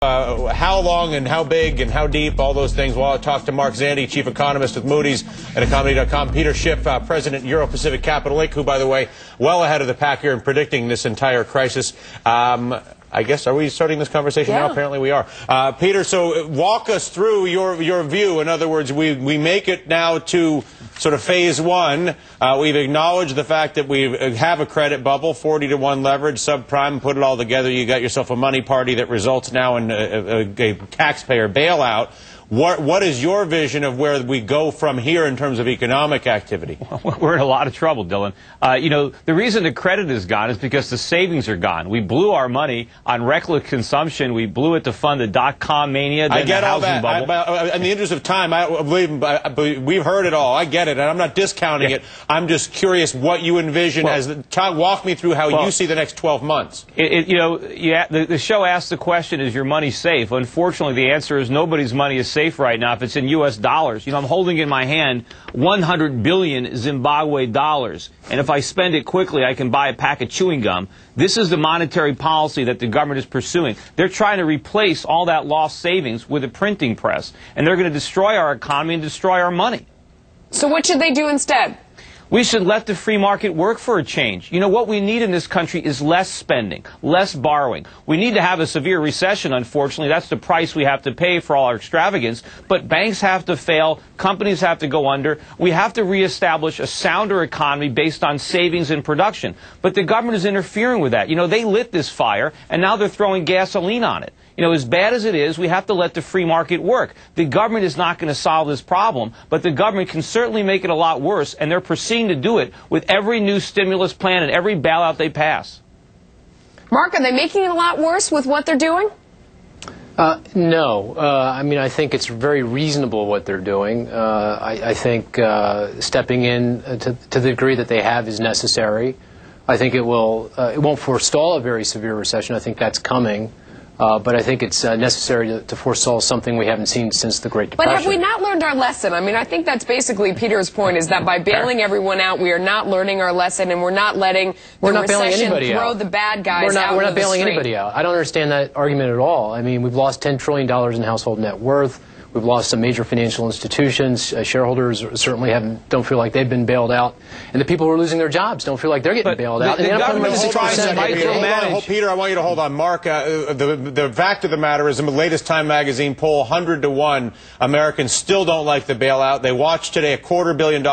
How long and how big and how deep, all those things. Well, I'll talk to Mark Zandi, chief economist with Moody's and Economy.com. Peter Schiff, president, Euro-Pacific Capital Inc., who, by the way, well ahead of the pack here in predicting this entire crisis. I guess, are we starting this conversation now? Apparently we are. Peter, so walk us through your view. In other words, we make it now to sort of phase one. We've acknowledged the fact that we have a credit bubble, 40-to-1 leverage, subprime, put it all together. You got yourself a money party that results now in a taxpayer bailout. What is your vision of where we go from here in terms of economic activity? We're in a lot of trouble, Dylan. You know, the reason the credit is gone is because the savings are gone. We blew our money on reckless consumption. We blew it to fund the dot-com mania, then the housing bubble. In the interest of time, we've heard it all. I get it, and I'm not discounting it. I'm just curious what you envision walk me through how you see the next 12 months. The show asks the question, is your money safe? Unfortunately, the answer is nobody's money is safe right now if it's in U.S. dollars. You know, I'm holding in my hand 100 billion Zimbabwe dollars, and if I spend it quickly, I can buy a pack of chewing gum. This is the monetary policy that the government is pursuing. They're trying to replace all that lost savings with a printing press, and they're going to destroy our economy and destroy our money. So what should they do instead? We should let the free market work for a change. You know, what we need in this country is less spending, less borrowing. We need to have a severe recession, unfortunately. That's the price we have to pay for all our extravagance. But banks have to fail. Companies have to go under. We have to reestablish a sounder economy based on savings and production. But the government is interfering with that. You know, they lit this fire, and now they're throwing gasoline on it. You know, as bad as it is, we have to let the free market work. The government is not going to solve this problem, but the government can certainly make it a lot worse, and they're proceeding to do it with every new stimulus plan and every bailout they pass. Mark, are they making it a lot worse with what they're doing? No. I mean, I think it's very reasonable what they're doing. I think stepping in to the degree that they have is necessary. I think it won't forestall a very severe recession. I think that's coming. But I think it's necessary to forestall something we haven't seen since the Great Depression. But have we not learned our lesson? I mean, I think that's basically Peter's point, is that by bailing everyone out, we are not learning our lesson, and we're not letting the recession throw the bad guys out. We're not bailing anybody out. I don't understand that argument at all. I mean, we've lost $10 trillion in household net worth. We've lost some major financial institutions. Shareholders certainly don't feel like they've been bailed out. And the people who are losing their jobs don't feel like they're getting bailed out. The government is trying to micromanage. Peter, I want you to hold on. Mark, the fact of the matter is, in the latest Time magazine poll, 100-to-1, Americans still don't like the bailout. They watched today $250 billion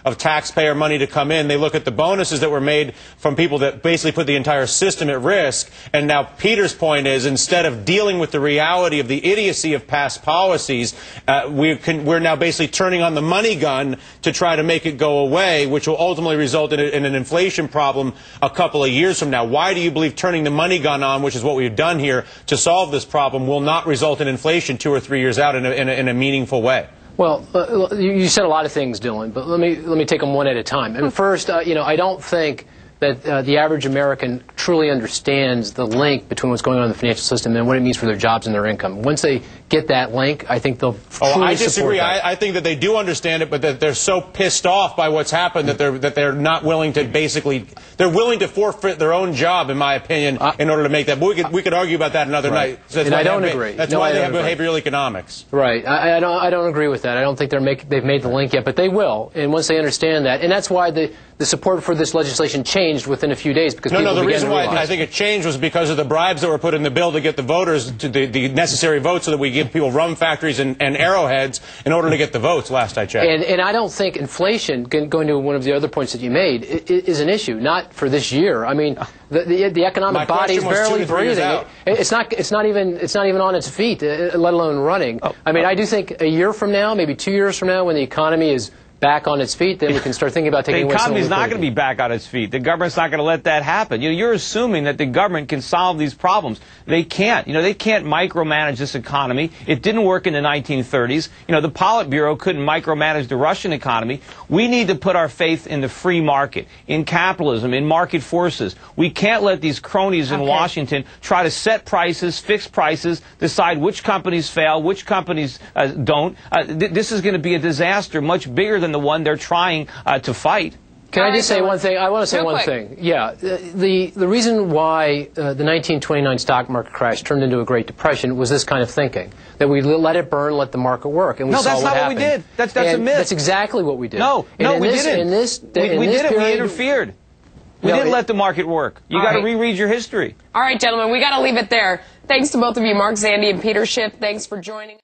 of taxpayer money to come in. They look at the bonuses that were made from people that basically put the entire system at risk. And now Peter's point is, instead of dealing with the reality of the idiocy of past policies, we're now basically turning on the money gun to try to make it go away, which will ultimately result in an inflation problem a couple of years from now. Why do you believe turning the money gun on, which is what we've done here to solve this problem, will not result in inflation 2 or 3 years out in a meaningful way? Well, you said a lot of things, Dylan, but let me take them one at a time. And first, you know, I don't think that the average American truly understands the link between what's going on in the financial system and what it means for their jobs and their income. Once they get that link, I think they'll truly I disagree. support that. I think that they do understand it, but that they're so pissed off by what's happened that they're not willing to they're willing to forfeit their own job, in my opinion, in order to make that. But we could argue about that another night. So and I don't agree. That's why they have behavioral economics. Right. I don't agree with that. I don't think they've made the link yet, but they will. And once they understand that, and that's why the support for this legislation changed within a few days, because the reason why I think it changed was because of the bribes that were put in the bill to get the voters to the necessary votes, so that we give people rum factories and arrowheads in order to get the votes, last I checked. And I don't think inflation, going to one of the other points that you made, is an issue, not for this year. I mean, the economic body is barely breathing. It's not even on its feet, let alone running. I mean, I do think a year from now, maybe 2 years from now, when the economy is back on its feet, then we can start thinking about taking away some of the economy's not going to be back on its feet. The government's not going to let that happen. You know, you're assuming that the government can solve these problems. They can't. You know, they can't micromanage this economy. It didn't work in the 1930s. You know, the Politburo couldn't micromanage the Russian economy. We need to put our faith in the free market, in capitalism, in market forces. We can't let these cronies in Washington try to set prices, fix prices, decide which companies fail, which companies don't. This is going to be a disaster much bigger than the one they're trying to fight. Can I just say one thing? I want to say one thing. Yeah, the reason why the 1929 stock market crash turned into a Great Depression was this kind of thinking, that we let it burn, let the market work, and we saw what happened. No, that's not what we did. That's a myth. That's exactly what we did. No, we didn't. We interfered. We didn't let the market work. You got to reread your history. All right, gentlemen, we got to leave it there. Thanks to both of you, Mark Zandi and Peter Schiff. Thanks for joining.